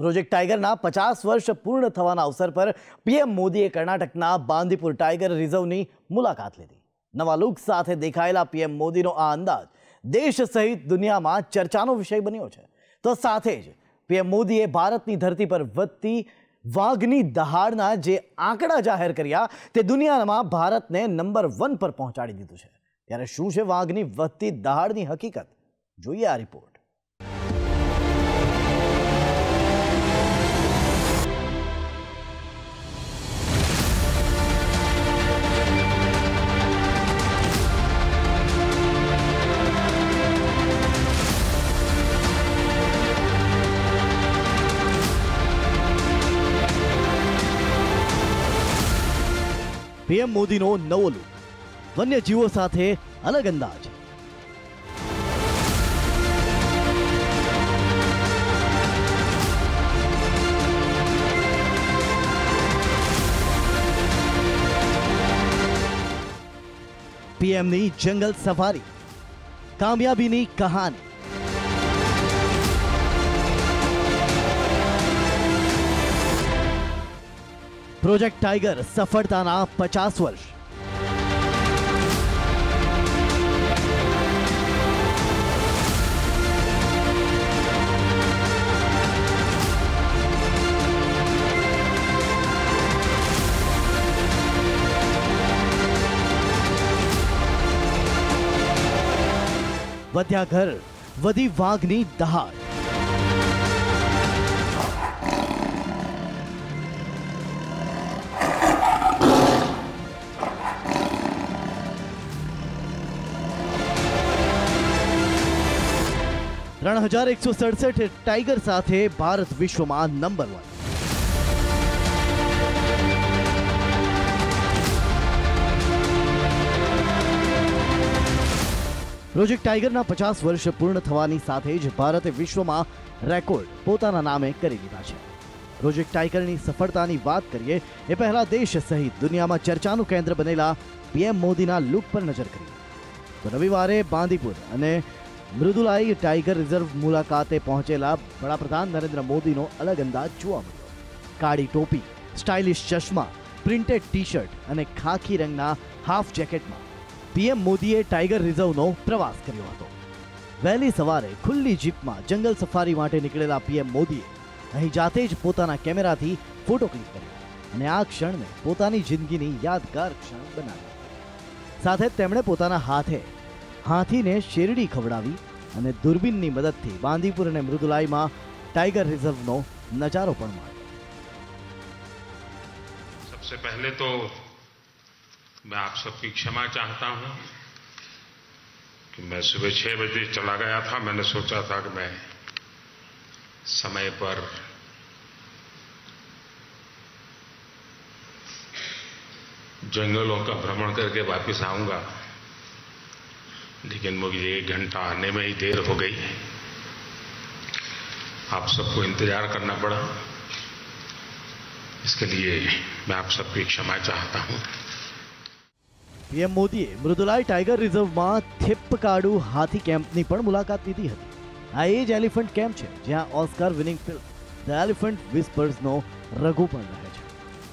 Project ટાઈગરના 50 વર્ષ પૂર્ણ થવાના અવસર પર પીએમ મોદીએ કર્ણાટકના બાંદીપુર ટાઈગર રિઝર્વની મુલાકાત લીધી। નવા લુક સાથે દેખાયેલા પીએમ મોદીનો આ અંદાજ દેશ સહિત દુનિયામાં ચર્ચાનો વિષય બન્યો છે। તો સાથે જ પીએમ મોદીએ ભારતની ધરતી પર વધતી વાઘની દહાડના જે આંકડા જાહેર કર્યા તે દુનિયામાં ભારતને નંબર 1 પર પહોંચાડી દીધું છે। ત્યારે શું છે વાઘની વધતી દહાડની હકીકત? જોઈએ આ રિપોર્ટ। पीएम मोदीनो नवो लुक, वन्यजीवों साथे अलग अंदाज। पीएमनी जंगल सफारी, कामयाबीनी कहानी। प्रोजेक्ट टाइगर सफलताना 50 वर्ष। वध्या घर, वधी वाघनी दहाड़। रण 1167 टाइगर साथे भारत विश्व में नंबर 1। प्रोजेक्ट टाइगर 50 वर्ष पूर्ण थवानी साथे ज भारते विश्व में रेकॉर्ड पोताना नामे करी लीधा छे। प्रोजेक्ट टाइगर की सफलता की बात करिए ए पहला देश सहित दुनिया में चर्चानु केंद्र बनेला पीएम मोदीना लुक पर नजर करिए तो रविवारे बांदीपुर अने मृदुलाई टाइगर रिजर्व मुलाकाते पहुंचेला वडाप्रधान नरेंद्र मोदीनो अलग अंदाज जोवा मळ्यो। काળી टोपी, स्टाइलिश चश्मा, प्रिंटेड टी शर्ट अने खाकी रंगना हाफ जेकेट में पीएम मोदीए टाइगर रिजर्वनो प्रवास कर्यो हतो। वहेली सवारे खुल्ली जीप में जंगल सफारी माटे निकळेला पीएम मोदीए अहीं जाते ज पोताना केमेराथी फोटो क्लिक कर्यो अने आ क्षणने पोतानी जिंदगीनी यादगार क्षण बनाव्यो। साथे तेमणे पोताना हाथे हाथीने शेरडी खवડાવી અને દૂરબીનની મદદથી બાંદીપુર અને મૃદુલાઈમાં टाइगर रिजर्वનો નજારો પણ માણ્યો। सबसे पहले तो मैं आप सबकी क्षमा चाहता हूं कि मैं सुबह 6 बजे चला गया था। मैंने सोचा था कि मैं समय पर जंगलों का भ्रमण करके वापस आऊंगा, लेकिन मुझे 1 घंटा आने में ही देर हो गई। आप सबको इंतजार करना पड़ा, इसके लिए मैं आप सबकी क्षमा चाहता हूं। पीएम मोदीए मृदुलाई टाइगर रिजर्व में थिप्पकाडू हाथी केम्पनी पण मुलाकात लीधी हती। आ ए ज एलिफન્ટ केम्प छे ज्यां Oscar winning film the elephant whispers नो रघु पण रहे छे।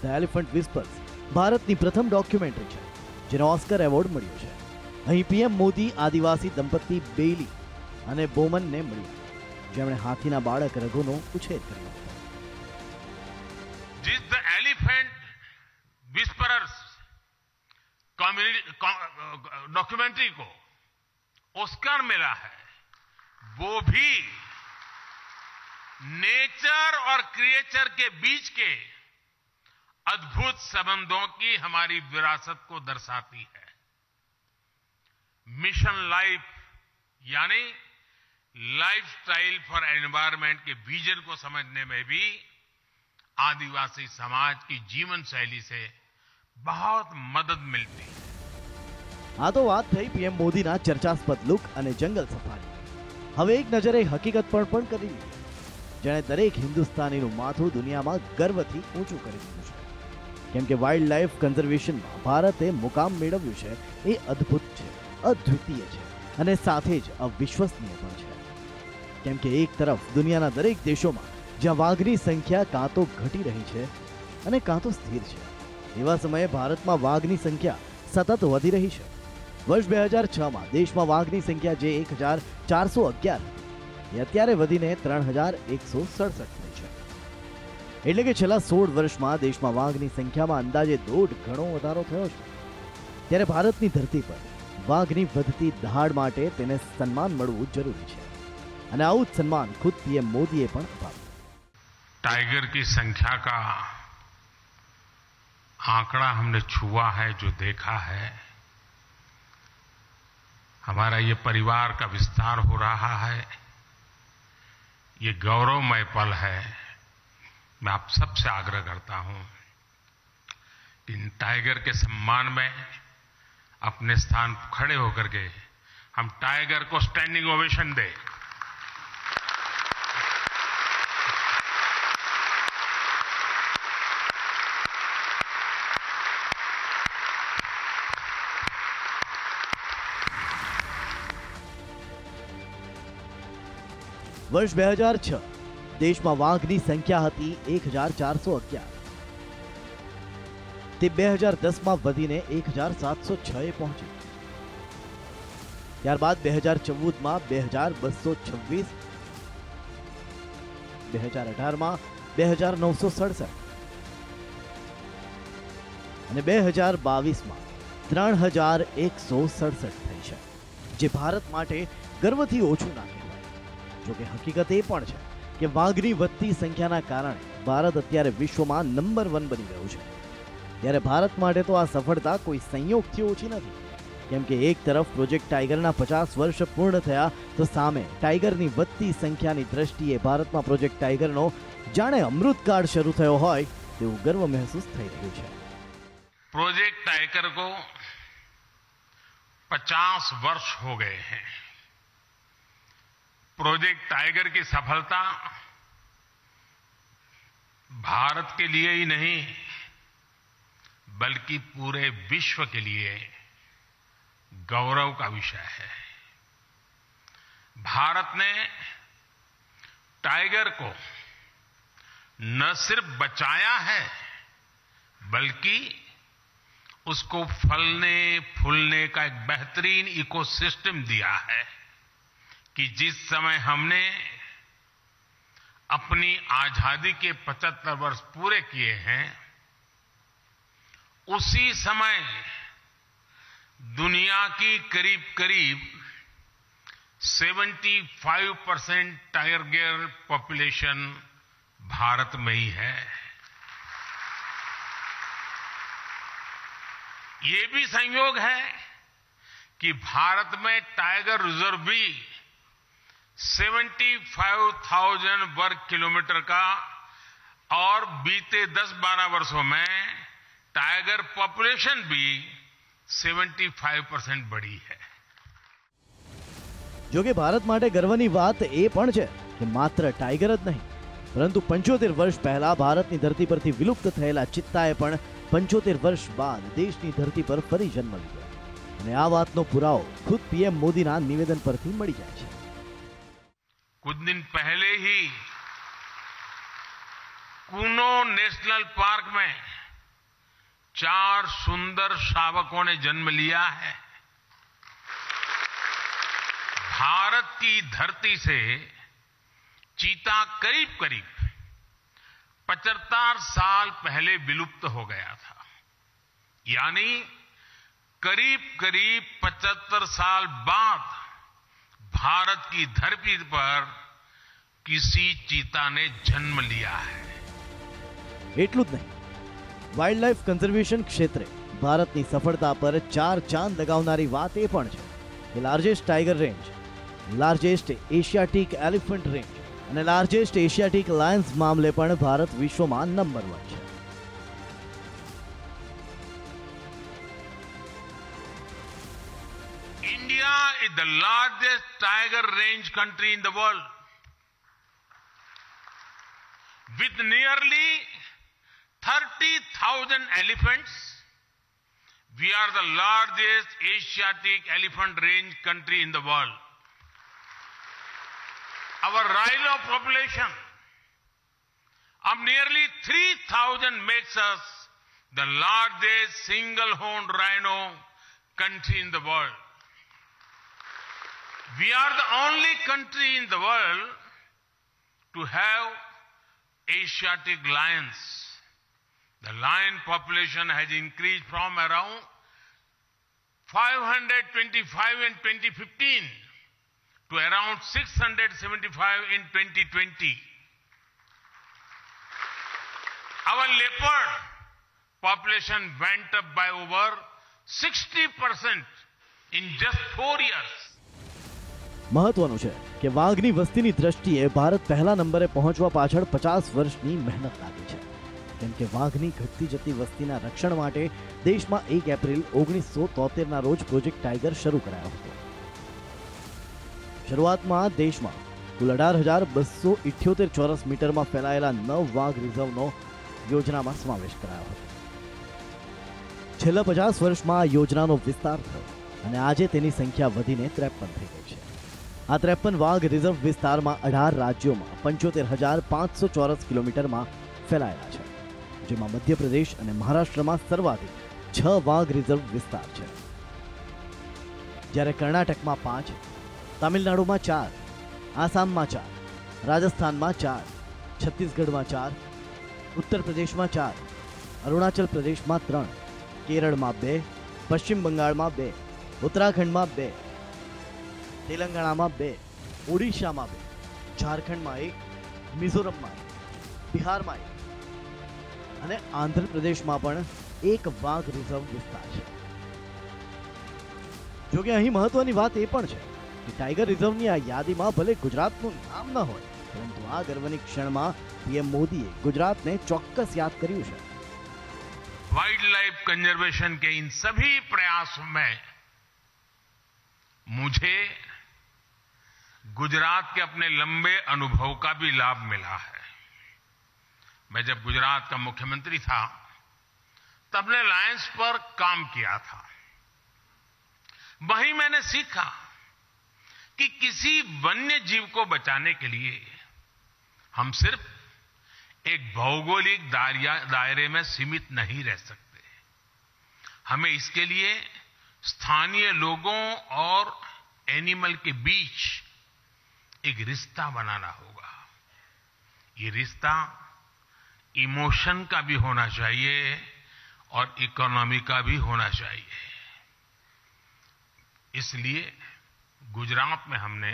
द एलिफન્ટ विस्पर्स भारतनी प्रथम डॉक्यूमेंटरी छे जेने ऑस्कर एवॉर्ड मळ्यो छे। અહીં પીએમ મોદી આદિવાસી દંપતી બેલી અને બોમનને મળ્યા જેમણે હાથીના બાળક રઘુનો ઉછેર કર્યો હતો। जिस द एलिफेंट विस्परर्स डॉक्यूमेंट्री को ऑस्कर मिला है, वो भी नेचर और क्रिएचर के बीच के अद्भुत संबंधों की हमारी विरासत को दर्शाती है। मिशन लाइफ यानी लाइफस्टाइल फॉर एनवायरनमेंट के विजन को समझने में भी आदिवासी समाज की जीवन शैली से बहुत मदद मिलती है। आ तो बात थई पीएम मोदीना चर्चास्पद लुक अने जंगल सफारी। हवे एक नजरे हकीकत पर पण करी लीधी जेणे दरेक हिंदुस्तानीनुं माथुं दुनियामां गर्वथी ऊंचुं करी दीधुं छे। केम के वाइल्ड लाइफ कन्जर्वेशनमां भारते मुकाम मेळव्युं छे ए अद्भुत छे, अद्वितीय है અને સાથે જ અવિશ્વસનીય પણ છે। કેમ કે એક તરફ દુનિયાના દરેક દેશોમાં જ્યાં વાઘની સંખ્યા કાં તો ઘટી રહી છે અને કાં તો સ્થિર છે, એવા સમયે ભારતમાં વાઘની સંખ્યા સતત વધી રહી છે. વર્ષ 2006માં દેશમાં વાઘની સંખ્યા જે 1411 હતી એ અત્યારે વધીને 3167 થઈ છે. એટલે કે છેલ્લા 16 વર્ષમાં દેશમાં વાઘની સંખ્યામાં અંદાજે 1.5 ગણો વધારો થયો છે. ત્યારે ભારતની ધરતી પર વાઘની વધતી દહાડ માટે તેને સન્માન મળવું જરૂરી છે અને આવું જ સન્માન ખુદ પીએમ મોદીએ પણ અપાવ્યું. टाइगर की संख्या का आंकड़ा हमने छुआ है, जो देखा है, हमारा ये परिवार का विस्तार हो रहा है, ये गौरवमय पल है. मैं आप सबसे आग्रह करता हूं कि इन टाइगर के सम्मान में अपने स्थान खड़े होकर के हम टाइगर को स्टैंडिंग ओवेशन दें. વર્ષ 2006 દેશમાં વાઘની સંખ્યા હતી 1411. તે 2010માં વધીને 1706 પહોંચી. ત્યારબાદ 2014માં 2226, 2018માં 2967 અને 2022માં 3167 થઈ છે, જે ભારત માટે ગર્વથી ઓછું ના કહેવાય. જોકે હકીકત એ પણ છે કે વાઘની વધતી સંખ્યાના કારણે ભારત અત્યારે વિશ્વમાં નંબર 1 બની ગયું છે. ત્યારે ભારત માટે તો આ સફળતા કોઈ સંયોગથી ઓછી નથી, કેમ કે એક તરફ પ્રોજેક્ટ ટાઈગરના 50 વર્ષ પૂર્ણ થયા તો સામે ટાઈગરની વધતી સંખ્યાની દ્રષ્ટિએ ભારતમાં પ્રોજેક્ટ ટાઈગરનો જાણે અમૃતકાળ શરૂ થયો હોય તેવું ગર્વ મહેસૂસ થઈ રહ્યું છે. प्रोजेक्ट टाइगर को 50 वर्ष हो गए हैं. प्रोजेक्ट टाइगर की सफलता भारत के लिए ही नहीं बल्कि पूरे विश्व के लिए गौरव का विषय है. भारत ने टाइगर को न सिर्फ बचाया है बल्कि उसको फलने फूलने का एक बेहतरीन इकोसिस्टम दिया है कि जिस समय हमने अपनी आजादी के 75 वर्ष पूरे किए हैं, उसी समय दुनिया की करीब करीब 75% टाइगर पॉपुलेशन भारत में ही है. ये भी संयोग है कि भारत में टाइगर रिजर्व भी 75,000 वर्ग किलोमीटर का और बीते 10-12 वर्षों में टाइगर पॉपुलेशन भी 75% बढ़ी है. જો કે ભારત માટે ગર્વની વાત એ પણ છે કે માત્ર ટાઈગર જ નહીં, પરંતુ 75 વર્ષ પહેલા ભારતની ધરતી પરથી વિલુપ્ત થયેલા ચિત્તાએ પણ 75 વર્ષ બાદ દેશની ધરતી પર ફરી જન્મ લીધો. અને આ વાતનો પુરાવો ખુદ પીએમ મોદીના નિવેદન પરથી મળી જાય છે. कुछ दिन पहले ही कूनो नेशनल पार्क में 4 सुंदर शावकों ने जन्म लिया है. भारत की धरती से चीता करीब करीब 75 साल पहले विलुप्त हो गया था. यानी करीब करीब 75 साल बाद भारत की धरती पर किसी चीता ने जन्म लिया है. એટલું જ નહીં, વાઇલ્ડ લાઇફ કન્ઝર્વેશન ક્ષેત્રે ભારતની સફળતા પર 4 ચાંદ લગાવનારી વાત એ પણ છે કે largest tiger range, largest Asiatic elephant range અને લાર્જેસ્ટ એશિયાટિક લાયન્સ મામલે પણ ભારત વિશ્વમાં નંબર 1 છે. India is the largest tiger range country in the world. With nearly 30,000 elephants, we are the largest Asiatic elephant range country in the world. Our rhino population Of nearly 3,000 makes us the largest single-horned rhino country in the world. We are the only country in the world to have Asiatic lions. The lion population has increased from around 525 in 2015 to around 675 in 2020. Our leopard population went up by over 60% in just 4 years. મહત્વનું છે કે વાઘની વસ્તીની દ્રષ્ટિએ ભારત પહેલા નંબરે પહોંચવા પાછળ 50 વર્ષની મહેનત લાગી છે, કેમ કે વાઘની ઘટતી જતી વસ્તીના રક્ષણ માટે દેશમાં 1 એપ્રિલ 1973ના રોજ પ્રોજેક્ટ ટાઈગર શરૂ કરાયો હતો. શરૂઆતમાં દેશમાં કુલ 18,278 ચોરસ મીટરમાં ફેલાયેલા 9 વાઘ રિઝર્વનો યોજનામાં સમાવેશ કરાયો હતો. છેલ્લા 50 વર્ષમાં આ યોજનાનો વિસ્તાર થયો અને આજે તેની સંખ્યા વધીને 53 થઈ ગઈ છે. આ 53 વાઘ રિઝર્વ વિસ્તારમાં 18 રાજ્યોમાં 75,500 ચોરસ કિલોમીટરમાં ફેલાયેલા છે, જેમાં મધ્યપ્રદેશ અને મહારાષ્ટ્રમાં સર્વાધિક 6 વાઘ રિઝર્વ વિસ્તાર છે, જ્યારે કર્ણાટકમાં 5, તમિલનાડુમાં 4, આસામમાં 4, રાજસ્થાનમાં 4, છત્તીસગઢમાં 4, ઉત્તર પ્રદેશમાં 4, અરુણાચલ પ્રદેશમાં 3, કેરળમાં 2, પશ્ચિમ બંગાળમાં 2, ઉત્તરાખંડમાં 2, તેલંગાણામાં 2, ઓડિશામાં 2, ઝારખંડમાં 1, મિઝોરમમાં 1, બિહારમાં 1 અને આંધ્રપ્રદેશમાં પણ 1 વાઘ રિઝર્વ વિસ્તાર છે. જોકે અહીં મહત્વની વાત એ પણ છે કે ટાઈગર રિઝર્વની આ યાદીમાં ભલે ગુજરાતનું નામ ન હોય, પરંતુ આ ગર્વની ક્ષણમાં પીએમ મોદીએ ગુજરાતને ચોક્કસ યાદ કર્યું છે. वाइल्ड लाइफ कंजर्वेशन के इन सभी प्रयासों में मुझे गुजरात के अपने लंबे अनुभव का भी लाभ मिला है. मैं जब गुजरात का मुख्यमंत्री था तब ने लायंस पर काम किया था. वहीं मैंने सीखा कि किसी वन्य जीव को बचाने के लिए हम सिर्फ एक भौगोलिक दायरे में सीमित नहीं रह सकते. हमें इसके लिए स्थानीय लोगों और एनिमल के बीच एक रिश्ता बनाना होगा. ये रिश्ता इमोशन का भी होना चाहिए और इकोनॉमी का भी होना चाहिए. इसलिए गुजरात में हमने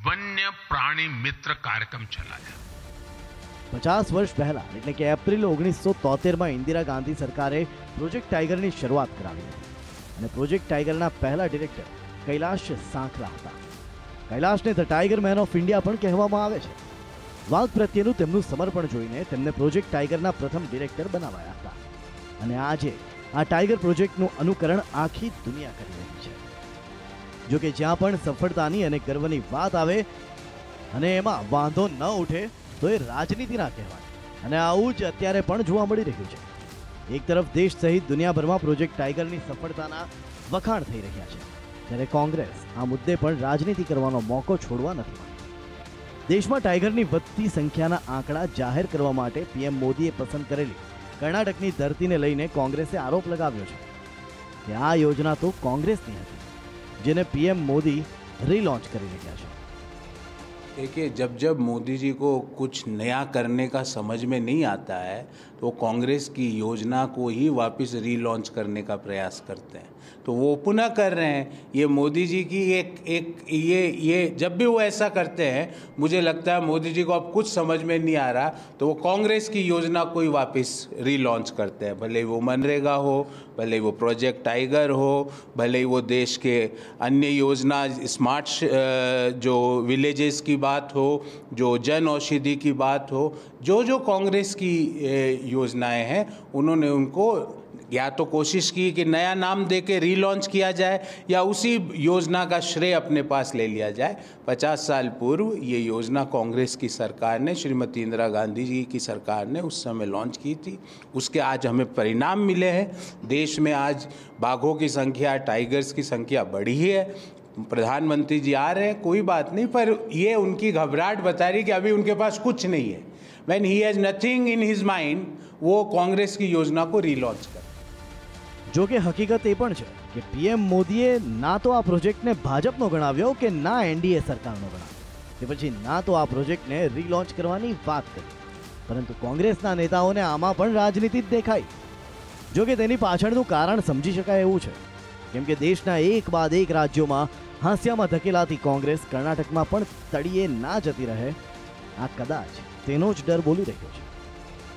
वन्य प्राणी मित्र कार्यक्रम चलाया. 50 વર્ષ પહેલા એટલે કે એપ્રિલ 1973માં ઇન્દિરા ગાંધી સરકારે પ્રોજેક્ટ ટાઈગરની શરૂઆત કરાવી હતી અને પ્રોજેક્ટ ટાઈગરના પહેલા ડિરેક્ટર કૈલાશ સાંખલા હતા. કૈલાશને the tiger man of India પણ કહેવામાં આવે છે. વાઘ પ્રત્યેનું તેમનું સમર્પણ જોઈને તેમને પ્રોજેક્ટ ટાઈગરના પ્રથમ ડિરેક્ટર બનાવાયા હતા અને આજે આ ટાઈગર પ્રોજેક્ટનું અનુકરણ આખી દુનિયા કરી રહી છે. જો કે જ્યાં પણ સફળતાની અને ગર્વની વાત આવે અને એમાં વાંધો ન ઉઠે તો એ રાજનીતિ ના કહેવાય અને આવું જ અત્યારે પણ જોવા મળી રહ્યું છે. એક તરફ દેશ સહિત દુનિયાભરમાં પ્રોજેક્ટ ટાઈગરની સફળતાના વખાણ થઈ રહ્યા છે, ત્યારે કોંગ્રેસ આ મુદ્દે પણ રાજનીતિ કરવાનો મોકો છોડવા નથી માંગતી. દેશમાં ટાઈગરની વધતી સંખ્યાના આંકડા જાહેર કરવા માટે પીએમ મોદીએ પસંદ કરેલી કર્ણાટકની ધરતીને લઈને કોંગ્રેસે આરોપ લગાવ્યો છે કે આ યોજના તો કોંગ્રેસની હતી, જેને પીએમ મોદી રીલોન્ચ કરી રહ્યા છે. देखिए, जब जब मोदी जी को कुछ नया करने का समझ में नहीं आता है तो वो कांग्रेस की योजना को ही वापस रीलॉन्च करने का प्रयास करते हैं. तो वो पुनः कर रहे हैं. ये मोदी जी की ये जब भी वो ऐसा करते हैं, मुझे लगता है मोदी जी को अब कुछ समझ में नहीं आ रहा तो वो कांग्रेस की योजना को ही वापस रीलॉन्च करते हैं. भले वो मनरेगा हो, भले वो प्रोजेक्ट टाइगर हो, भले वो देश के अन्य योजना स्मार्ट जो विलेजेस की बात हो, जो जन औषधि की बात हो, जो कांग्रेस की योजनाएं हैं उन्होंने उनको या तो कोशिश की कि नया नाम दे के रीलॉन्च किया जाए या उसी योजना का श्रेय अपने पास ले लिया जाए. 50 साल पूर्व ये योजना कांग्रेस की सरकार ने, श्रीमती इंदिरा गांधी जी की सरकार ने उस समय लॉन्च की थी. उसके आज हमें परिणाम मिले हैं. देश में आज बाघों की संख्या, टाइगर्स की संख्या बढ़ी है. प्रधानमंत्री जी आ रहे हैं, कोई बात नहीं, पर ये उनकी घबराहट बता रही कि अभी उनके पास कुछ नहीं है। When he has nothing in his mind, वो कांग्रेस की योजना को रीलॉन्च कर। જો કે હકીકત એ પણ છે કે પીએમ મોદીએ ના તો આ પ્રોજેક્ટને ભાજપનો ગણાવ્યો કે ના એનડીએ સરકારનો ગણાવ્યો, કે પછી ના તો આ પ્રોજેક્ટને રીલોન્ચ કરવાની વાત કરી, પરંતુ કોંગ્રેસના નેતાઓને આમાં પણ રાજનીતિ જ દેખાઈ। જો કે તેની પાછળનું કારણ સમજી શકાય એવું છે, કેમ કે દેશના એક બાદ એક રાજ્યોમાં હાંસિયામાં ધકેલાતી કોંગ્રેસ કર્ણાટકમાં પણ તળિયે ના જતી રહે, આ કદાચ તેનો જ ડર બોલી રહ્યો છે।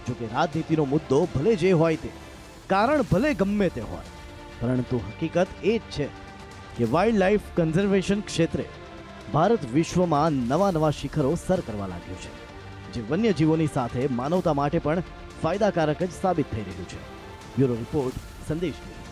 જો કે રાજનીતિનો મુદ્દો ભલે જે હોય તે, કારણ ભલે ગમે તે હોય, પરંતુ હકીકત એ જ છે કે વાઇલ્ડ લાઇફ કન્ઝર્વેશન ક્ષેત્રે ભારત વિશ્વમાં નવા શિખરો સર કરવા લાગ્યું છે, જે વન્યજીવોની સાથે માનવતા માટે પણ ફાયદાકારક જ સાબિત થઈ રહ્યું છે। બ્યુરો રિપોર્ટ, સંદેશ ન્યૂઝ।